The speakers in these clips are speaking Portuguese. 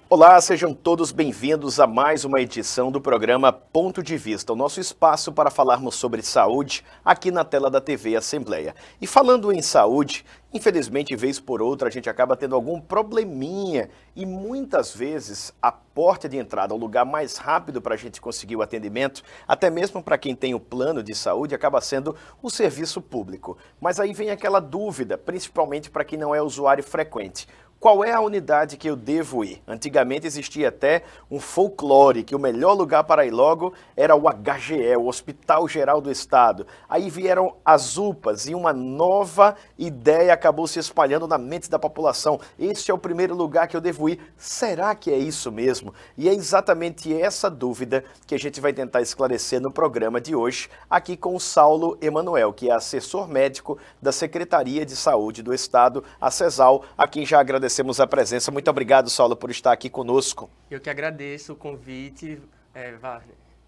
Olá, sejam todos bem-vindos a mais uma edição do programa Ponto de Vista, o nosso espaço para falarmos sobre saúde aqui na tela da TV Assembleia. E falando em saúde, infelizmente, vez por outra, a gente acaba tendo algum probleminha e muitas vezes a porta de entrada, o lugar mais rápido para a gente conseguir o atendimento, até mesmo para quem tem o plano de saúde, acaba sendo o serviço público. Mas aí vem aquela dúvida, principalmente para quem não é usuário frequente. Qual é a unidade que eu devo ir? Antigamente existia até um folclore que o melhor lugar para ir logo era o HGE, o Hospital Geral do Estado. Aí vieram as UPAs e uma nova ideia acabou se espalhando na mente da população. Este é o primeiro lugar que eu devo ir. Será que é isso mesmo? E é exatamente essa dúvida que a gente vai tentar esclarecer no programa de hoje, aqui com o Saulo Emanuel, que é assessor médico da Secretaria de Saúde do Estado, a CESAL, a quem já agradecemos a presença. Muito obrigado, Saulo, por estar aqui conosco. Eu que agradeço o convite,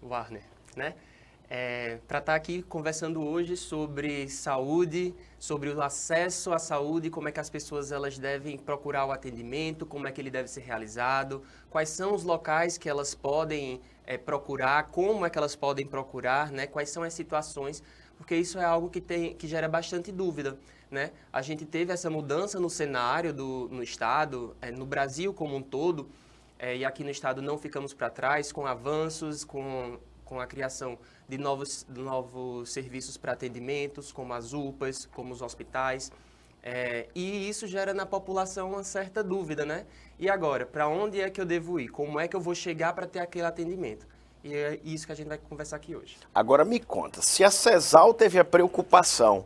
Warner, né? Para estar aqui conversando hoje sobre saúde, sobre o acesso à saúde, como é que as pessoas elas devem procurar o atendimento, como é que ele deve ser realizado, quais são os locais que elas podem procurar, como é que elas podem procurar, né? Quais são as situações, porque isso é algo que gera bastante dúvida. Né? A gente teve essa mudança no cenário no Estado, no Brasil como um todo, e aqui no Estado não ficamos para trás, com avanços, com a criação de novos serviços para atendimentos, como as UPAs, como os hospitais, e isso gera na população uma certa dúvida, né? E agora, para onde é que eu devo ir? Como é que eu vou chegar para ter aquele atendimento? E é isso que a gente vai conversar aqui hoje. Agora me conta, se a CESAL teve a preocupação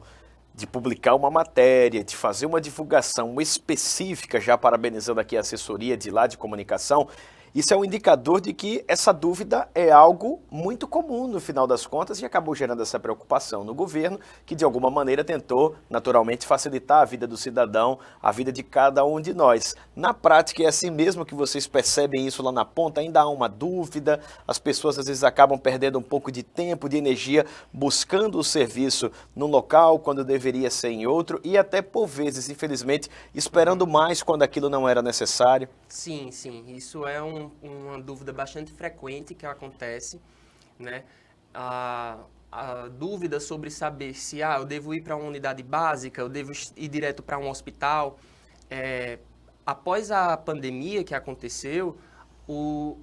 de publicar uma matéria, de fazer uma divulgação específica, já parabenizando aqui a assessoria de lá de comunicação, isso é um indicador de que essa dúvida é algo muito comum no final das contas e acabou gerando essa preocupação no governo, que de alguma maneira tentou naturalmente facilitar a vida do cidadão, a vida de cada um de nós. Na prática é assim mesmo que vocês percebem isso lá na ponta? Ainda há uma dúvida, as pessoas às vezes acabam perdendo um pouco de tempo, de energia, buscando o serviço num local quando deveria ser em outro e até por vezes, infelizmente, esperando mais quando aquilo não era necessário. Sim, isso é uma dúvida bastante frequente que acontece, né? A dúvida sobre saber se eu devo ir para uma unidade básica, eu devo ir direto para um hospital. Após a pandemia que aconteceu,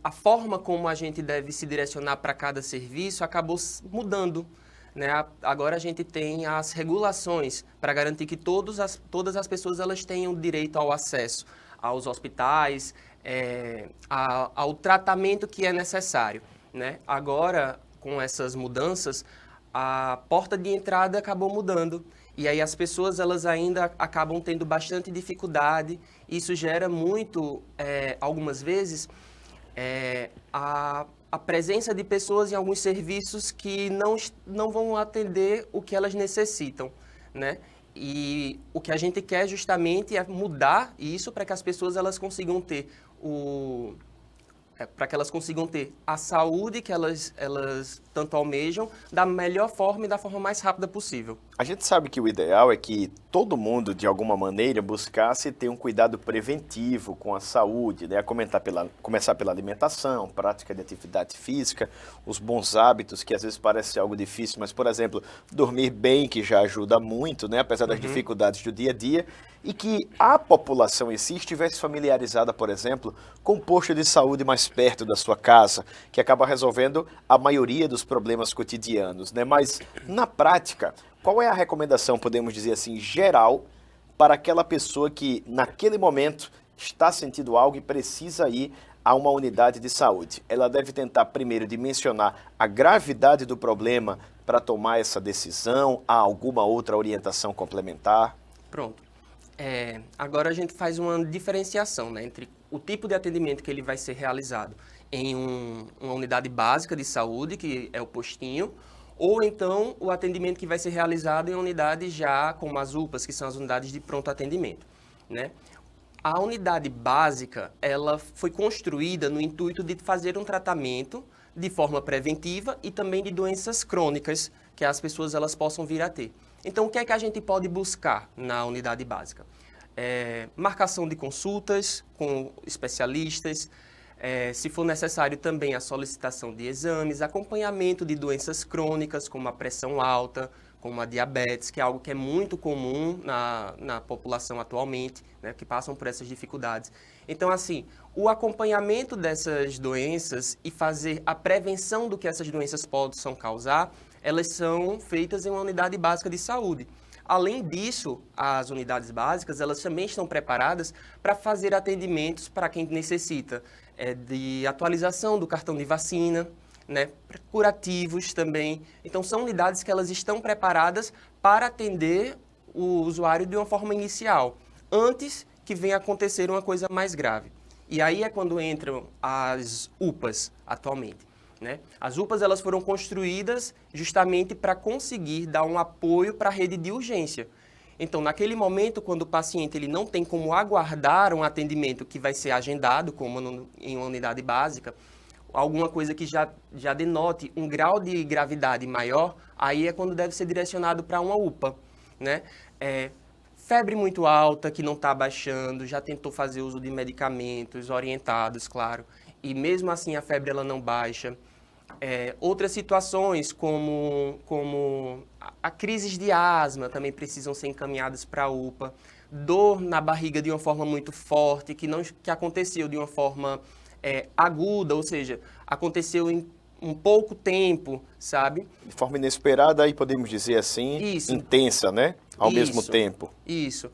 a forma como a gente deve se direcionar para cada serviço acabou mudando. Né? Agora a gente tem as regulações para garantir que todas as pessoas elas tenham direito ao acesso aos hospitais, ao tratamento que é necessário. Né? Agora, com essas mudanças, a porta de entrada acabou mudando. E aí as pessoas elas ainda acabam tendo bastante dificuldade. Isso gera muito, algumas vezes, a presença de pessoas em alguns serviços que não vão atender o que elas necessitam, né? E o que a gente quer justamente é mudar isso para que as pessoas elas consigam ter a saúde que elas tanto almejam da melhor forma e da forma mais rápida possível. A gente sabe que o ideal é que todo mundo, de alguma maneira, buscasse ter um cuidado preventivo com a saúde, né? Começar pela alimentação, prática de atividade física, os bons hábitos, que às vezes parece algo difícil, mas, por exemplo, dormir bem, que já ajuda muito, né? Apesar das dificuldades do dia a dia, e que a população em si estivesse familiarizada, por exemplo, com um posto de saúde mais perto da sua casa, que acaba resolvendo a maioria dos problemas cotidianos, né? Mas, na prática, qual é a recomendação, podemos dizer assim, geral, para aquela pessoa que, naquele momento, está sentindo algo e precisa ir a uma unidade de saúde? Ela deve tentar, primeiro, dimensionar a gravidade do problema para tomar essa decisão? Há alguma outra orientação complementar? Pronto. Agora a gente faz uma diferenciação, né, entre o tipo de atendimento que ele vai ser realizado em uma unidade básica de saúde, que é o postinho, ou então o atendimento que vai ser realizado em unidades já como as UPAs, que são as unidades de pronto atendimento, né? A unidade básica, ela foi construída no intuito de fazer um tratamento de forma preventiva e também de doenças crônicas que as pessoas elas possam vir a ter. Então, o que é que a gente pode buscar na unidade básica? marcação de consultas com especialistas, se for necessário também a solicitação de exames, acompanhamento de doenças crônicas como a pressão alta, como a diabetes, que é algo que é muito comum na população atualmente, né, que passam por essas dificuldades. Então, assim, o acompanhamento dessas doenças e fazer a prevenção do que essas doenças possam causar, elas são feitas em uma unidade básica de saúde. Além disso, as unidades básicas, elas também estão preparadas para fazer atendimentos para quem necessita de atualização do cartão de vacina, né, curativos também. Então, são unidades que elas estão preparadas para atender o usuário de uma forma inicial, antes que venha acontecer uma coisa mais grave. E aí é quando entram as UPAs atualmente, né? As UPAs elas foram construídas justamente para conseguir dar um apoio para a rede de urgência. Então, naquele momento, quando o paciente ele não tem como aguardar um atendimento que vai ser agendado, como em uma unidade básica, alguma coisa que já denote um grau de gravidade maior, aí é quando deve ser direcionado para uma UPA, né? Febre muito alta, que não está baixando, já tentou fazer uso de medicamentos orientados, claro, e mesmo assim a febre ela não baixa. Outras situações, como a crises de asma, também precisam ser encaminhadas para a UPA. Dor na barriga de uma forma muito forte, que aconteceu de uma forma aguda, ou seja, aconteceu em um pouco tempo, sabe? De forma inesperada, aí podemos dizer assim, Isso. Intensa, né? Ao mesmo tempo. Isso.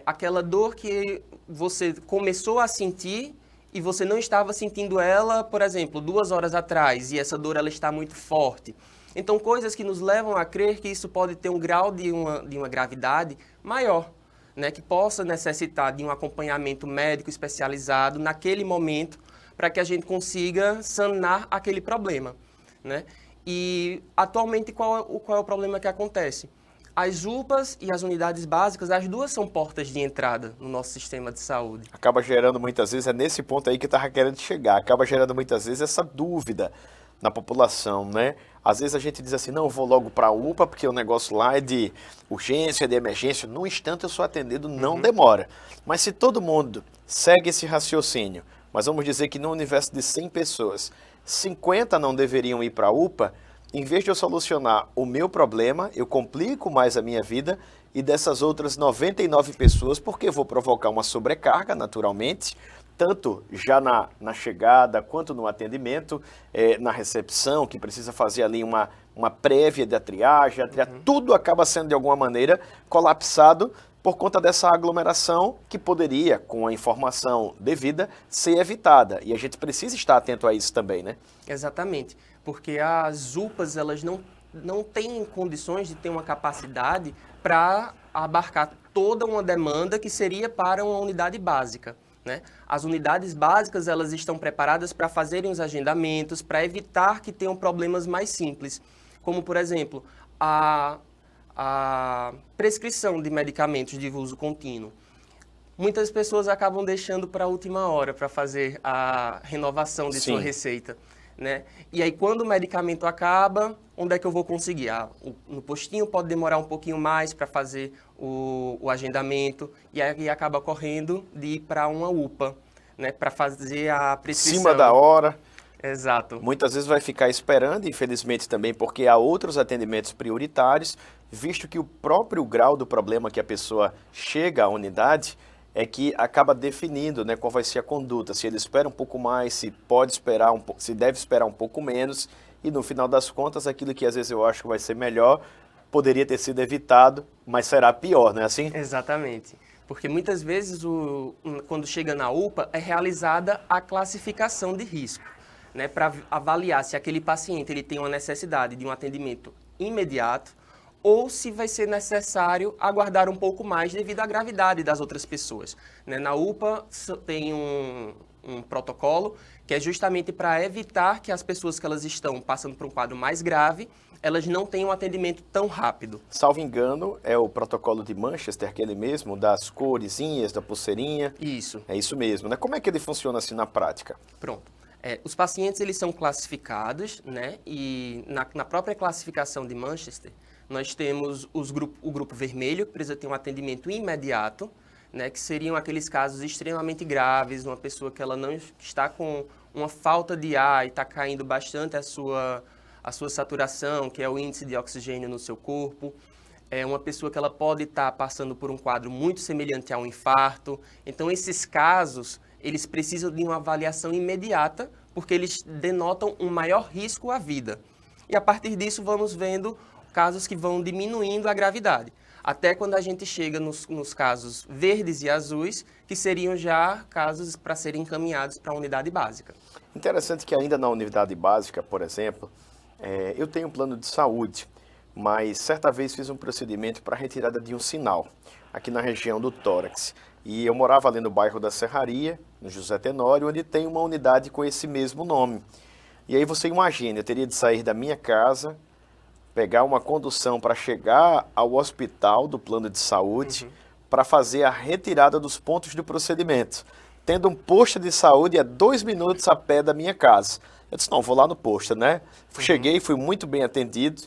Aquela dor que você começou a sentir e você não estava sentindo ela, por exemplo, 2 horas atrás, e essa dor ela está muito forte. Então, coisas que nos levam a crer que isso pode ter um grau de uma gravidade maior, né? Que possa necessitar de um acompanhamento médico especializado naquele momento, para que a gente consiga sanar aquele problema, né? E, atualmente, qual é o problema que acontece? As UPAs e as unidades básicas, as duas são portas de entrada no nosso sistema de saúde. Acaba gerando muitas vezes, é nesse ponto aí que eu estava querendo chegar, acaba gerando muitas vezes essa dúvida na população, né? Às vezes a gente diz assim, não, eu vou logo para a UPA, porque o negócio lá é de urgência, de emergência, no instante eu sou atendido, não demora. Mas se todo mundo segue esse raciocínio, mas vamos dizer que no universo de 100 pessoas, 50 não deveriam ir para a UPA, em vez de eu solucionar o meu problema, eu complico mais a minha vida e dessas outras 99 pessoas, porque eu vou provocar uma sobrecarga, naturalmente, tanto já na chegada, quanto no atendimento, na recepção, que precisa fazer ali uma prévia da triagem, tudo acaba sendo de alguma maneira colapsado por conta dessa aglomeração que poderia, com a informação devida, ser evitada. E a gente precisa estar atento a isso também, né? Exatamente, porque as UPAs elas não têm condições de ter uma capacidade para abarcar toda uma demanda que seria para uma unidade básica, né? As unidades básicas elas estão preparadas para fazerem os agendamentos, para evitar que tenham problemas mais simples, como, por exemplo, a prescrição de medicamentos de uso contínuo. Muitas pessoas acabam deixando para a última hora para fazer a renovação de sua receita, né? E aí, quando o medicamento acaba, onde é que eu vou conseguir? No postinho pode demorar um pouquinho mais para fazer o agendamento, e aí acaba correndo de ir para uma UPA, né? Para fazer a prescrição. Cima da hora. Exato. Muitas vezes vai ficar esperando, infelizmente também, porque há outros atendimentos prioritários, visto que o próprio grau do problema que a pessoa chega à unidade é que acaba definindo, né, qual vai ser a conduta, se ele espera um pouco mais, se pode esperar se deve esperar um pouco menos, e no final das contas, aquilo que às vezes eu acho que vai ser melhor, poderia ter sido evitado, mas será pior, não é assim? Exatamente. Porque muitas vezes, quando chega na UPA, é realizada a classificação de risco, né, para avaliar se aquele paciente ele tem uma necessidade de um atendimento imediato ou se vai ser necessário aguardar um pouco mais devido à gravidade das outras pessoas, né? Na UPA tem um protocolo que é justamente para evitar que as pessoas que elas estão passando por um quadro mais grave, elas não tenham um atendimento tão rápido. Salvo engano, é o protocolo de Manchester, aquele mesmo, das coresinhas, da pulseirinha. Isso. É isso mesmo, né? Como é que ele funciona assim na prática? Pronto. Os pacientes eles são classificados, né? E na própria classificação de Manchester, nós temos o grupo vermelho, que precisa ter um atendimento imediato, né, que seriam aqueles casos extremamente graves, uma pessoa que ela não está com uma falta de ar e está caindo bastante a sua saturação, que é o índice de oxigênio no seu corpo. É uma pessoa que ela pode estar passando por um quadro muito semelhante a um infarto. Então, esses casos, eles precisam de uma avaliação imediata, porque eles denotam um maior risco à vida. E, a partir disso, vamos vendo casos que vão diminuindo a gravidade. Até quando a gente chega nos casos verdes e azuis, que seriam já casos para serem encaminhados para a unidade básica. Interessante que ainda na unidade básica, por exemplo, eu tenho um plano de saúde, mas certa vez fiz um procedimento para retirada de um sinal, aqui na região do tórax. E eu morava ali no bairro da Serraria, no José Tenório, onde tem uma unidade com esse mesmo nome. E aí você imagina, eu teria de sair da minha casa, pegar uma condução para chegar ao hospital do plano de saúde, para fazer a retirada dos pontos do procedimento. Tendo um posto de saúde a 2 minutos a pé da minha casa. Eu disse, não, vou lá no posto, né? Cheguei, fui muito bem atendido,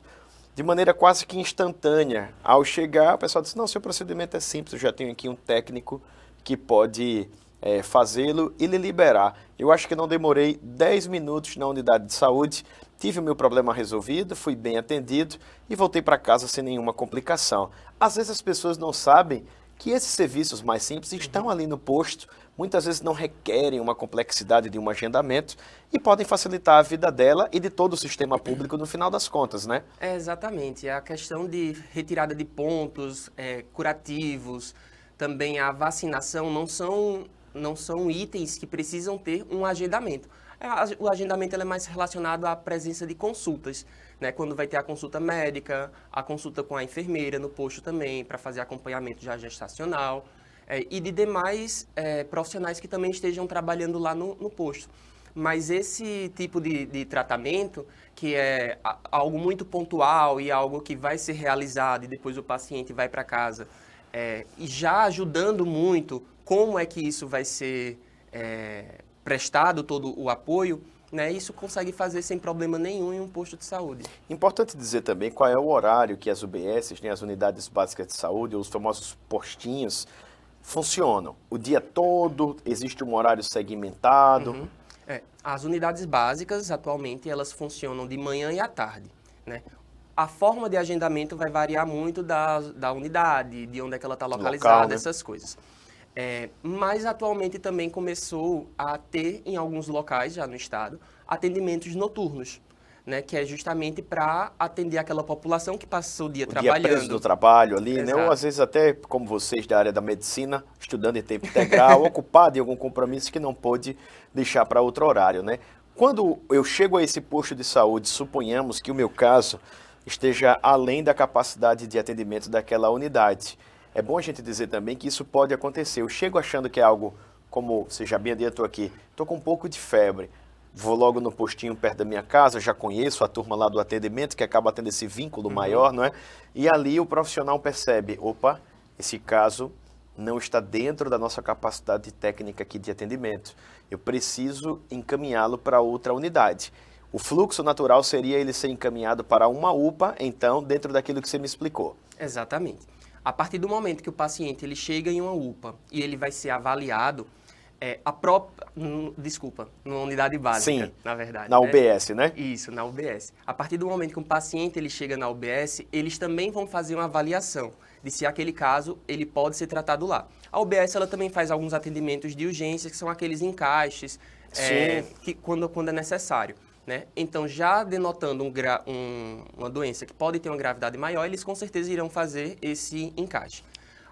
de maneira quase que instantânea. Ao chegar, o pessoal disse, não, seu procedimento é simples, eu já tenho aqui um técnico que pode fazê-lo e lhe liberar. Eu acho que não demorei 10 minutos na unidade de saúde, tive o meu problema resolvido, fui bem atendido e voltei para casa sem nenhuma complicação. Às vezes as pessoas não sabem que esses serviços mais simples estão ali no posto, muitas vezes não requerem uma complexidade de um agendamento e podem facilitar a vida dela e de todo o sistema público no final das contas, né? Exatamente. A questão de retirada de pontos, curativos, também a vacinação não são itens que precisam ter um agendamento. O agendamento é mais relacionado à presença de consultas, né? Quando vai ter a consulta médica, a consulta com a enfermeira no posto também, para fazer acompanhamento já gestacional, e de demais profissionais que também estejam trabalhando lá no posto. Mas esse tipo de tratamento, que é algo muito pontual e algo que vai ser realizado e depois o paciente vai para casa, e já ajudando muito como é que isso vai ser prestado, todo o apoio, né, isso consegue fazer sem problema nenhum em um posto de saúde. Importante dizer também qual é o horário que as UBSs, né, as unidades básicas de saúde, os famosos postinhos, funcionam. O dia todo, existe um horário segmentado? As unidades básicas, atualmente, elas funcionam de manhã e à tarde, né? A forma de agendamento vai variar muito da unidade, de onde é que ela está localizada, local, né? Essas coisas. Mas atualmente também começou a ter, em alguns locais já no estado, atendimentos noturnos, né? Que é justamente para atender aquela população que passou o dia trabalhando. Dia preso do trabalho ali, né? Exato. Ou às vezes até, como vocês da área da medicina, estudando em tempo integral, ocupado em algum compromisso que não pôde deixar para outro horário, né? Quando eu chego a esse posto de saúde, suponhamos que o meu caso esteja além da capacidade de atendimento daquela unidade. É bom a gente dizer também que isso pode acontecer. Eu chego achando que é algo, como você já bem adiantou aqui, estou com um pouco de febre, vou logo no postinho perto da minha casa, já conheço a turma lá do atendimento, que acaba tendo esse vínculo maior, não é? E ali o profissional percebe, opa, esse caso não está dentro da nossa capacidade técnica aqui de atendimento. Eu preciso encaminhá-lo para outra unidade. O fluxo natural seria ele ser encaminhado para uma UPA, então, dentro daquilo que você me explicou. Exatamente. A partir do momento que o paciente ele chega em uma UPA e ele vai ser avaliado, numa unidade básica, Sim, na verdade. na UBS, né? Isso, na UBS. A partir do momento que um paciente ele chega na UBS, eles também vão fazer uma avaliação de se aquele caso ele pode ser tratado lá. A UBS ela também faz alguns atendimentos de urgência, que são aqueles encaixes, que quando é necessário. Né? Então, já denotando uma doença que pode ter uma gravidade maior, eles com certeza irão fazer esse encaixe.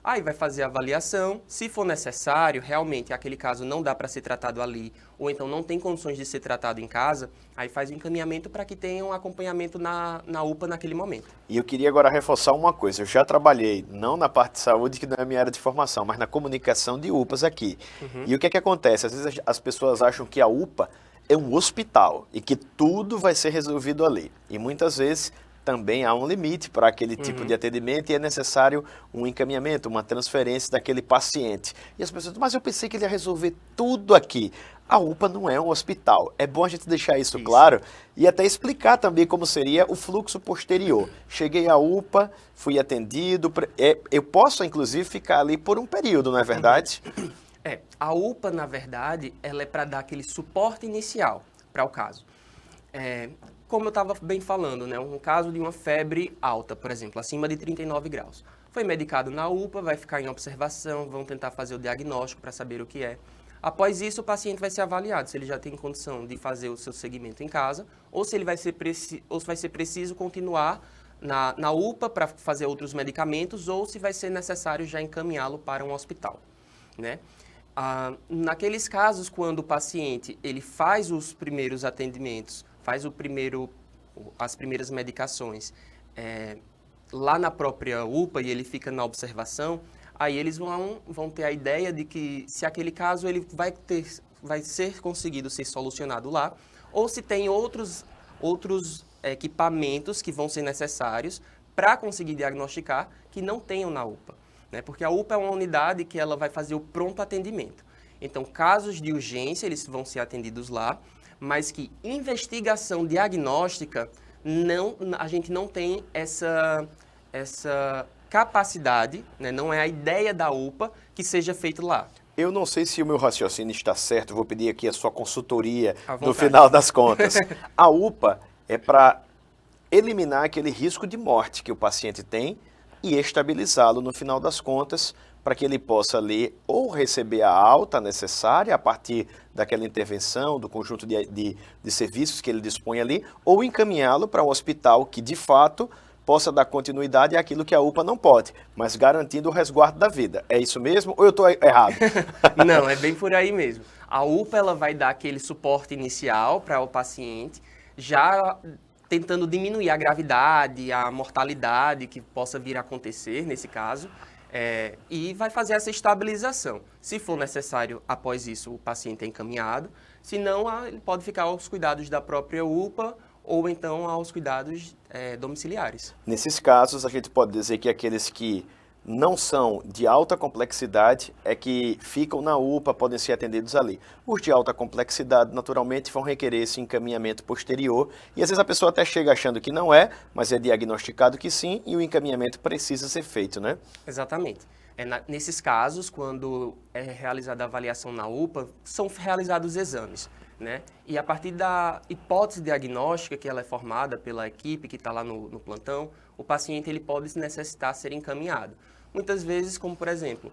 Aí vai fazer a avaliação, se for necessário, realmente aquele caso não dá para ser tratado ali, ou então não tem condições de ser tratado em casa, aí faz o encaminhamento para que tenha um acompanhamento na UPA naquele momento. E eu queria agora reforçar uma coisa, eu já trabalhei, não na parte de saúde, que não é a minha área de formação, mas na comunicação de UPAs aqui. E o que é que acontece? Às vezes as pessoas acham que a UPA é um hospital e que tudo vai ser resolvido ali. E muitas vezes também há um limite para aquele tipo de atendimento e é necessário um encaminhamento, uma transferência daquele paciente. E as pessoas, mas eu pensei que ele ia resolver tudo aqui. A UPA não é um hospital. É bom a gente deixar isso claro e até explicar também como seria o fluxo posterior. Cheguei à UPA, fui atendido, eu posso inclusive ficar ali por um período, não é verdade? A UPA, na verdade, ela é para dar aquele suporte inicial para o caso. Como eu estava bem falando, né, um caso de uma febre alta, por exemplo, acima de 39 graus. Foi medicado na UPA, vai ficar em observação, vão tentar fazer o diagnóstico para saber o que é. Após isso, o paciente vai ser avaliado se ele já tem condição de fazer o seu segmento em casa ou se ele vai ser preciso continuar na UPA para fazer outros medicamentos ou se vai ser necessário já encaminhá-lo para um hospital, né? Naqueles casos, quando o paciente ele faz os primeiros atendimentos, faz as primeiras medicações lá na própria UPA e ele fica na observação, aí eles vão ter a ideia de que se aquele caso ele vai ser conseguido ser solucionado lá, ou se tem outros equipamentos que vão ser necessários para conseguir diagnosticar que não tenham na UPA. Né? Porque a UPA é uma unidade que ela vai fazer o pronto atendimento. Então, casos de urgência, eles vão ser atendidos lá, mas que investigação diagnóstica, a gente não tem essa capacidade, né? Não é a ideia da UPA que seja feito lá. Eu não sei se o meu raciocínio está certo, vou pedir aqui a sua consultoria no final das contas. A UPA é para eliminar aquele risco de morte que o paciente tem e estabilizá-lo no final das contas, para que ele possa ali ou receber a alta necessária a partir daquela intervenção, do conjunto de serviços que ele dispõe ali, ou encaminhá-lo para um hospital que, de fato, possa dar continuidade àquilo que a UPA não pode, mas garantindo o resguardo da vida. É isso mesmo ou eu estou errado? Não, é bem por aí mesmo. A UPA ela vai dar aquele suporte inicial para o paciente, já tentando diminuir a gravidade, a mortalidade que possa vir a acontecer nesse caso, e vai fazer essa estabilização. Se for necessário, após isso, o paciente é encaminhado, se não, ele pode ficar aos cuidados da própria UPA ou então aos cuidados domiciliares. Nesses casos, a gente pode dizer que aqueles que não são de alta complexidade é que ficam na UPA, podem ser atendidos ali. Os de alta complexidade, naturalmente, vão requerer esse encaminhamento posterior e às vezes a pessoa até chega achando que não é, mas é diagnosticado que sim e o encaminhamento precisa ser feito, né? Exatamente. Nesses casos, quando é realizada a avaliação na UPA, são realizados exames, né? E a partir da hipótese diagnóstica que ela é formada pela equipe que está lá no plantão, o paciente ele pode necessitar ser encaminhado. Muitas vezes, como por exemplo,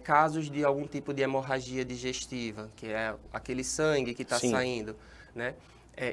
casos de algum tipo de hemorragia digestiva, que é aquele sangue que está saindo, né?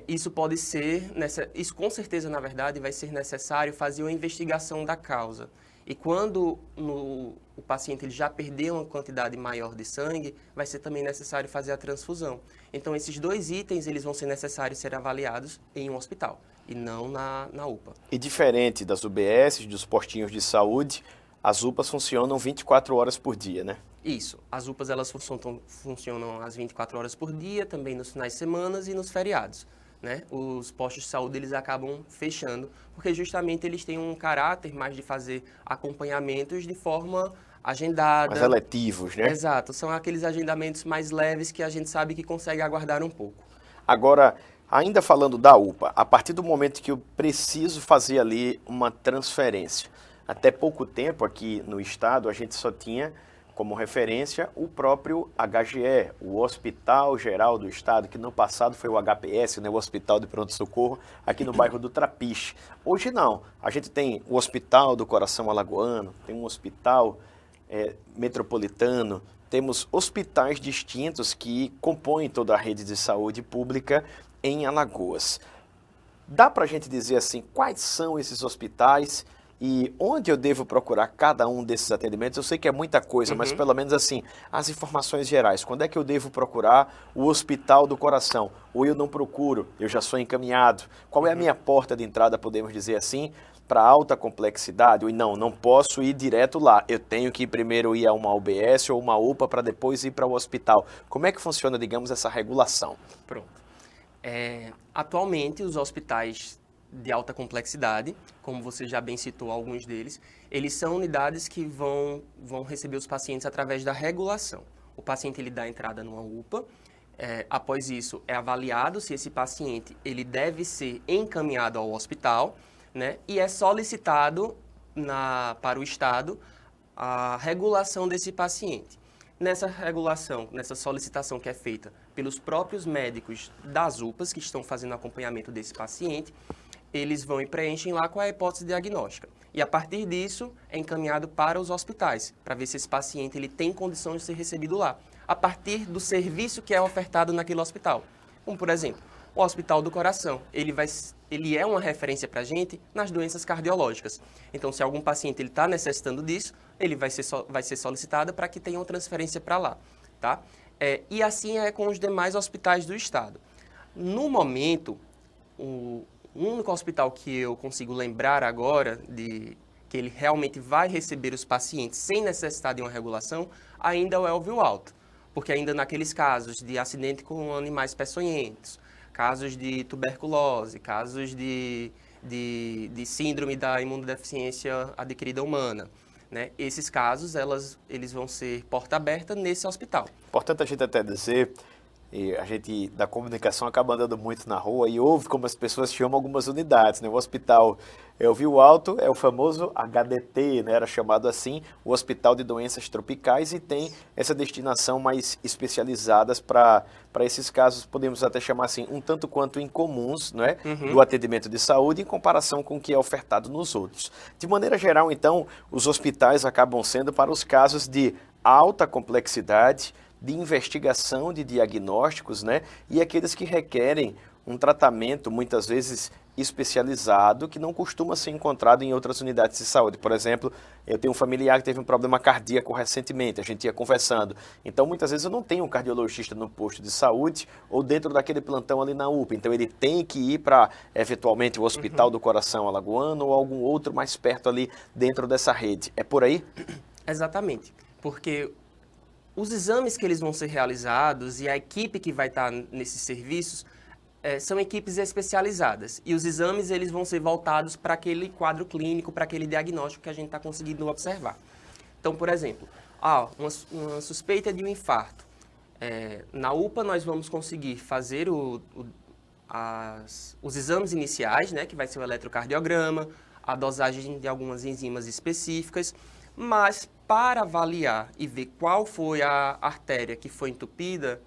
Isso pode ser, isso com certeza, na verdade, vai ser necessário fazer uma investigação da causa. E quando o paciente ele já perdeu uma quantidade maior de sangue, vai ser também necessário fazer a transfusão. Então, esses dois itens eles vão ser necessários ser avaliados em um hospital e não na UPA. E diferente das UBS, dos postinhos de saúde, as UPAs funcionam 24 horas por dia, né? Isso. As UPAs elas funcionam às 24 horas por dia, também nos finais de semana e nos feriados. Né? Os postos de saúde eles acabam fechando, porque justamente eles têm um caráter mais de fazer acompanhamentos de forma agendada. Mais eletivos, né? Exato, são aqueles agendamentos mais leves que a gente sabe que consegue aguardar um pouco. Agora, ainda falando da UPA, a partir do momento que eu preciso fazer ali uma transferência, até pouco tempo aqui no estado a gente só tinha como referência o próprio HGE, o Hospital Geral do Estado, que no passado foi o HPS, né, o Hospital de Pronto Socorro, aqui no bairro do Trapiche. Hoje não, a gente tem o Hospital do Coração Alagoano, tem um hospital metropolitano, temos hospitais distintos que compõem toda a rede de saúde pública em Alagoas. Dá para a gente dizer assim, quais são esses hospitais e onde eu devo procurar cada um desses atendimentos? Eu sei que é muita coisa, mas pelo menos assim, as informações gerais. Quando é que eu devo procurar o Hospital do Coração? Ou eu não procuro, eu já sou encaminhado? Qual é a minha porta de entrada, podemos dizer assim, para alta complexidade? Ou não posso ir direto lá. Eu tenho que primeiro ir a uma UBS ou uma UPA para depois ir para o hospital. Como é que funciona, digamos, essa regulação? Pronto. Atualmente, os hospitais de alta complexidade, como você já bem citou alguns deles. Eles são unidades que vão receber os pacientes através da regulação. O paciente ele dá entrada numa UPA, após isso é avaliado se esse paciente ele deve ser encaminhado ao hospital, né, e é solicitado para o Estado a regulação desse paciente. Nessa regulação, nessa solicitação que é feita pelos próprios médicos das UPAs que estão fazendo acompanhamento desse paciente, eles vão e preenchem lá qual é a hipótese diagnóstica. E a partir disso, é encaminhado para os hospitais, para ver se esse paciente ele tem condição de ser recebido lá, a partir do serviço que é ofertado naquele hospital. Como, por exemplo, o Hospital do Coração, ele é uma referência para a gente nas doenças cardiológicas. Então, se algum paciente está necessitando disso, ele vai ser solicitado para que tenha uma transferência para lá, tá? E assim é com os demais hospitais do Estado. No momento, o único hospital que eu consigo lembrar agora que ele realmente vai receber os pacientes sem necessidade de uma regulação, ainda é o Elvio Alto. Porque ainda naqueles casos de acidente com animais peçonhentos, casos de tuberculose, casos de síndrome da imunodeficiência adquirida humana, né? Esses casos, eles vão ser porta aberta nesse hospital. Importante a gente até dizer, e a gente da comunicação acaba andando muito na rua e ouve como as pessoas chamam algumas unidades, né? O hospital Elvio Alto é o famoso HDT, né? Era chamado assim, o Hospital de Doenças Tropicais, e tem essa destinação mais especializadas para esses casos, podemos até chamar assim, um tanto quanto incomuns, né? Do atendimento de saúde em comparação com o que é ofertado nos outros. De maneira geral, então, os hospitais acabam sendo para os casos de alta complexidade, de investigação de diagnósticos, né? E aqueles que requerem um tratamento, muitas vezes especializado, que não costuma ser encontrado em outras unidades de saúde. Por exemplo, eu tenho um familiar que teve um problema cardíaco recentemente, a gente ia conversando. Então, muitas vezes eu não tenho um cardiologista no posto de saúde ou dentro daquele plantão ali na UPA. Então, ele tem que ir para, eventualmente, o Hospital do Coração Alagoano ou algum outro mais perto ali dentro dessa rede. É por aí? Exatamente, porque os exames que eles vão ser realizados e a equipe que vai estar nesses serviços são equipes especializadas. E os exames eles vão ser voltados para aquele quadro clínico, para aquele diagnóstico que a gente está conseguindo observar. Então, por exemplo, uma suspeita de um infarto. Na UPA nós vamos conseguir fazer os exames iniciais, né, que vai ser o eletrocardiograma, a dosagem de algumas enzimas específicas, mas para avaliar e ver qual foi a artéria que foi entupida,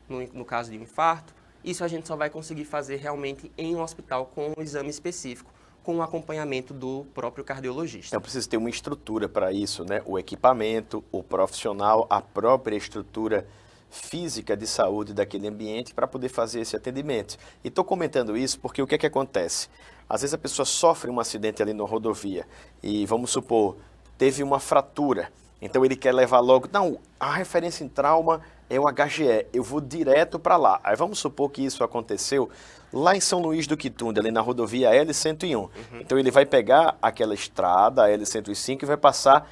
no caso de um infarto, isso a gente só vai conseguir fazer realmente em um hospital com um exame específico, com o acompanhamento do próprio cardiologista. Então precisa ter uma estrutura para isso, né? O equipamento, o profissional, a própria estrutura física de saúde daquele ambiente para poder fazer esse atendimento. E estou comentando isso porque o que é que acontece? Às vezes a pessoa sofre um acidente ali na rodovia e, vamos supor, teve uma fratura. Então ele quer levar logo, não, a referência em trauma é o HGE, eu vou direto para lá. Aí vamos supor que isso aconteceu lá em São Luís do Quitunda, ali na rodovia L101. Então ele vai pegar aquela estrada, a L105, e vai passar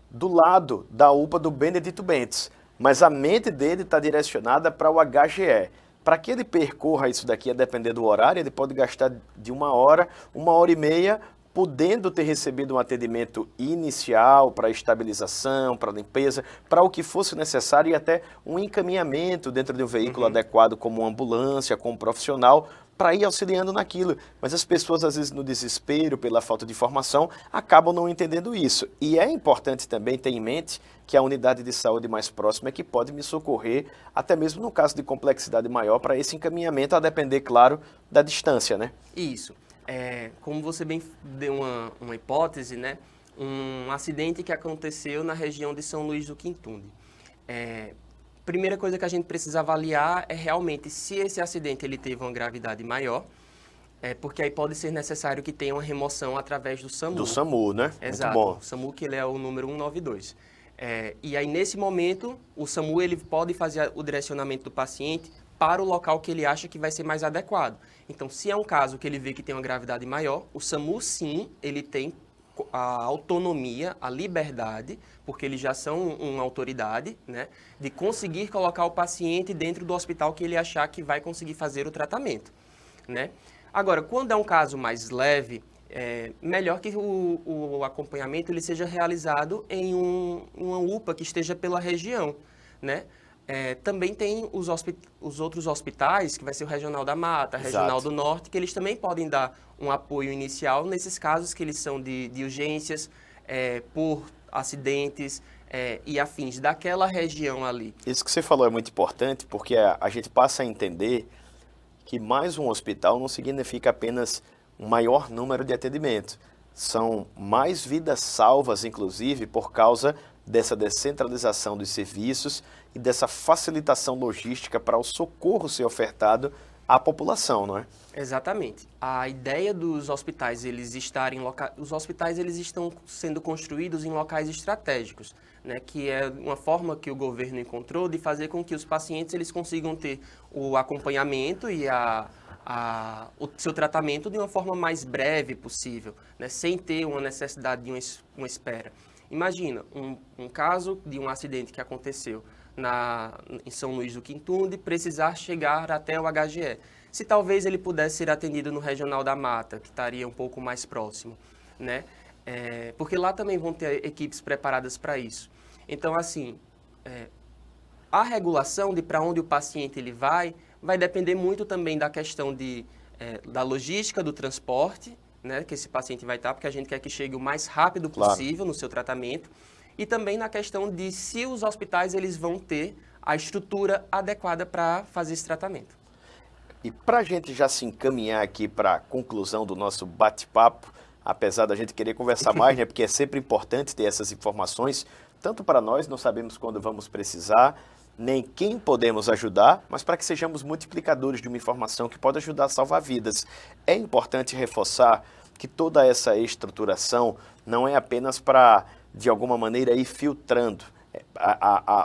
do lado da UPA do Benedito Bentes. Mas a mente dele está direcionada para o HGE. Para que ele percorra isso daqui, a depender do horário, ele pode gastar de 1 hora e meia, podendo ter recebido um atendimento inicial para estabilização, para limpeza, para o que fosse necessário e até um encaminhamento dentro de um veículo adequado, como uma ambulância, com um profissional, para ir auxiliando naquilo. Mas as pessoas, às vezes, no desespero, pela falta de informação, acabam não entendendo isso. E é importante também ter em mente que a unidade de saúde mais próxima é que pode me socorrer, até mesmo no caso de complexidade maior, para esse encaminhamento, a depender, claro, da distância, né? Isso. Como você bem deu uma hipótese, né? Um acidente que aconteceu na região de São Luís do Quintunde. Primeira coisa que a gente precisa avaliar é realmente se esse acidente ele teve uma gravidade maior, porque aí pode ser necessário que tenha uma remoção através do SAMU. Do SAMU, né? Exato. Muito bom. O SAMU, que ele é o número 192. E aí, nesse momento, o SAMU ele pode fazer o direcionamento do paciente para o local que ele acha que vai ser mais adequado. Então, se é um caso que ele vê que tem uma gravidade maior, o SAMU, sim, ele tem a autonomia, a liberdade, porque eles já são uma autoridade, né, de conseguir colocar o paciente dentro do hospital que ele achar que vai conseguir fazer o tratamento, né? Agora, quando é um caso mais leve, é melhor que o acompanhamento ele seja realizado em uma UPA que esteja pela região, né? Também tem os outros hospitais, que vai ser o Regional da Mata, Regional Exato. do Norte, que eles também podem dar um apoio inicial nesses casos que eles são de urgências, por acidentes e afins daquela região ali. Isso que você falou é muito importante, porque a gente passa a entender que mais um hospital não significa apenas um maior número de atendimento. São mais vidas salvas, inclusive, por causa dessa descentralização dos serviços e dessa facilitação logística para o socorro ser ofertado à população, não é? Exatamente. A ideia dos hospitais, os hospitais eles estão sendo construídos em locais estratégicos, né, que é uma forma que o governo encontrou de fazer com que os pacientes eles consigam ter o acompanhamento e o seu tratamento de uma forma mais breve possível, né, sem ter uma necessidade de uma espera. Imagina um caso de um acidente que aconteceu em São Luís do Quintunde, precisar chegar até o HGE. Se talvez ele pudesse ser atendido no Regional da Mata, que estaria um pouco mais próximo, né? Porque lá também vão ter equipes preparadas para isso. Então, assim, a regulação de para onde o paciente ele vai depender muito também da questão da logística do transporte, né, que esse paciente vai estar, porque a gente quer que chegue o mais rápido possível no seu tratamento, e também na questão de se os hospitais eles vão ter a estrutura adequada para fazer esse tratamento. E para a gente já se encaminhar aqui para a conclusão do nosso bate-papo, apesar da gente querer conversar mais, né, porque é sempre importante ter essas informações, tanto para nós, não sabemos quando vamos precisar, nem quem podemos ajudar, mas para que sejamos multiplicadores de uma informação que pode ajudar a salvar vidas. É importante reforçar que toda essa estruturação não é apenas para, de alguma maneira, ir filtrando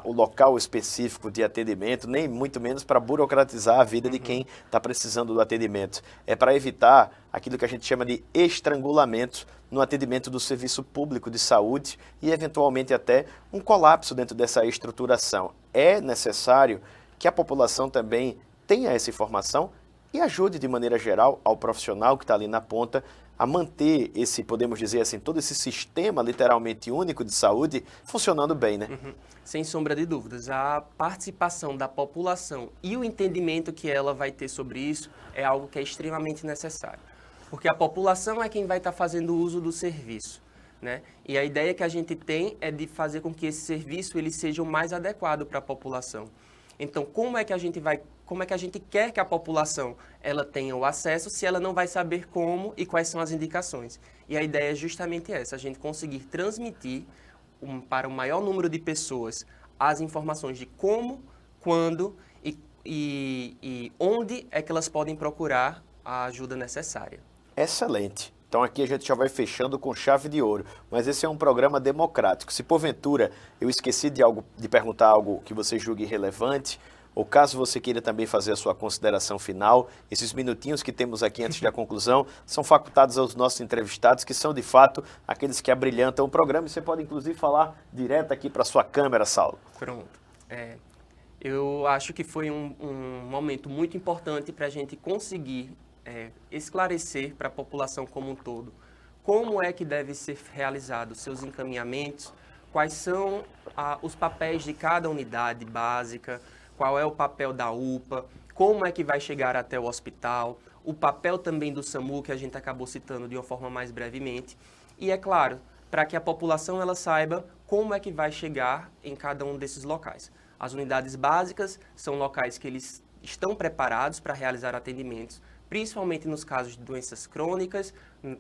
o local específico de atendimento, nem muito menos para burocratizar a vida de quem está precisando do atendimento. É para evitar aquilo que a gente chama de estrangulamento no atendimento do serviço público de saúde e, eventualmente, até um colapso dentro dessa estruturação. É necessário que a população também tenha essa informação e ajude, de maneira geral, ao profissional que está ali na ponta a manter esse, podemos dizer assim, todo esse sistema literalmente único de saúde funcionando bem, né? Sem sombra de dúvidas. A participação da população e o entendimento que ela vai ter sobre isso é algo que é extremamente necessário. Porque a população é quem vai estar fazendo uso do serviço, né? E a ideia que a gente tem é de fazer com que esse serviço ele seja o mais adequado para a população. Então, como é que a gente quer que a população ela tenha o acesso se ela não vai saber como e quais são as indicações? E a ideia é justamente essa, a gente conseguir transmitir para o maior número de pessoas as informações de como, quando e onde é que elas podem procurar a ajuda necessária. Excelente. Então aqui a gente já vai fechando com chave de ouro, mas esse é um programa democrático. Se porventura eu esqueci de perguntar algo que você julgue relevante, ou caso você queira também fazer a sua consideração final, esses minutinhos que temos aqui antes da conclusão são facultados aos nossos entrevistados, que são de fato aqueles que abrilhantam o programa, e você pode inclusive falar direto aqui para a sua câmera, Saulo. Pronto. Eu acho que foi um momento muito importante para a gente conseguir esclarecer para a população como um todo como é que deve ser realizados seus encaminhamentos, quais são os papéis de cada unidade básica, qual é o papel da UPA, como é que vai chegar até o hospital, o papel também do SAMU, que a gente acabou citando de uma forma mais brevemente, e é claro, para que a população ela saiba como é que vai chegar em cada um desses locais. As unidades básicas são locais que eles estão preparados para realizar atendimentos, principalmente nos casos de doenças crônicas,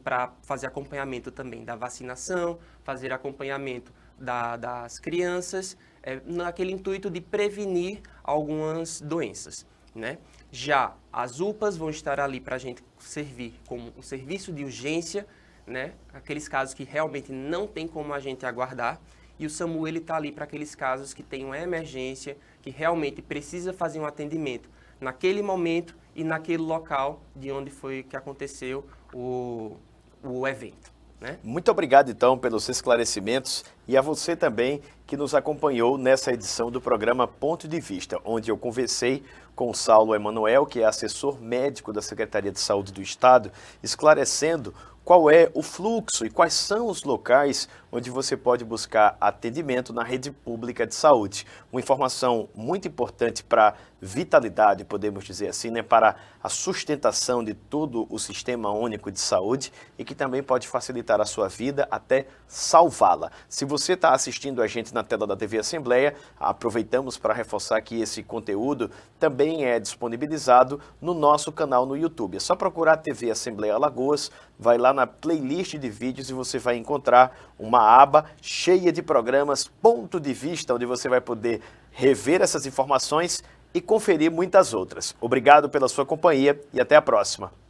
para fazer acompanhamento também da vacinação, fazer acompanhamento das crianças, naquele intuito de prevenir algumas doenças, né? Já as UPAs vão estar ali para a gente servir como um serviço de urgência, né? Aqueles casos que realmente não tem como a gente aguardar, e o SAMU ele está ali para aqueles casos que tem uma emergência, que realmente precisa fazer um atendimento naquele momento e naquele local de onde foi que aconteceu o evento. né? Muito obrigado, então, pelos esclarecimentos e a você também que nos acompanhou nessa edição do programa Ponto de Vista, onde eu conversei com o Saulo Emanuel, que é assessor médico da Secretaria de Saúde do Estado, esclarecendo qual é o fluxo e quais são os locais onde você pode buscar atendimento na rede pública de saúde. Uma informação muito importante para a vitalidade, podemos dizer assim, né, para a sustentação de todo o Sistema Único de Saúde e que também pode facilitar a sua vida até salvá-la. Se você está assistindo a gente na tela da TV Assembleia, aproveitamos para reforçar que esse conteúdo também é disponibilizado no nosso canal no YouTube. É só procurar TV Assembleia Alagoas, vai lá na playlist de vídeos e você vai encontrar uma aba cheia de programas Ponto de Vista, onde você vai poder rever essas informações e conferir muitas outras. Obrigado pela sua companhia e até a próxima.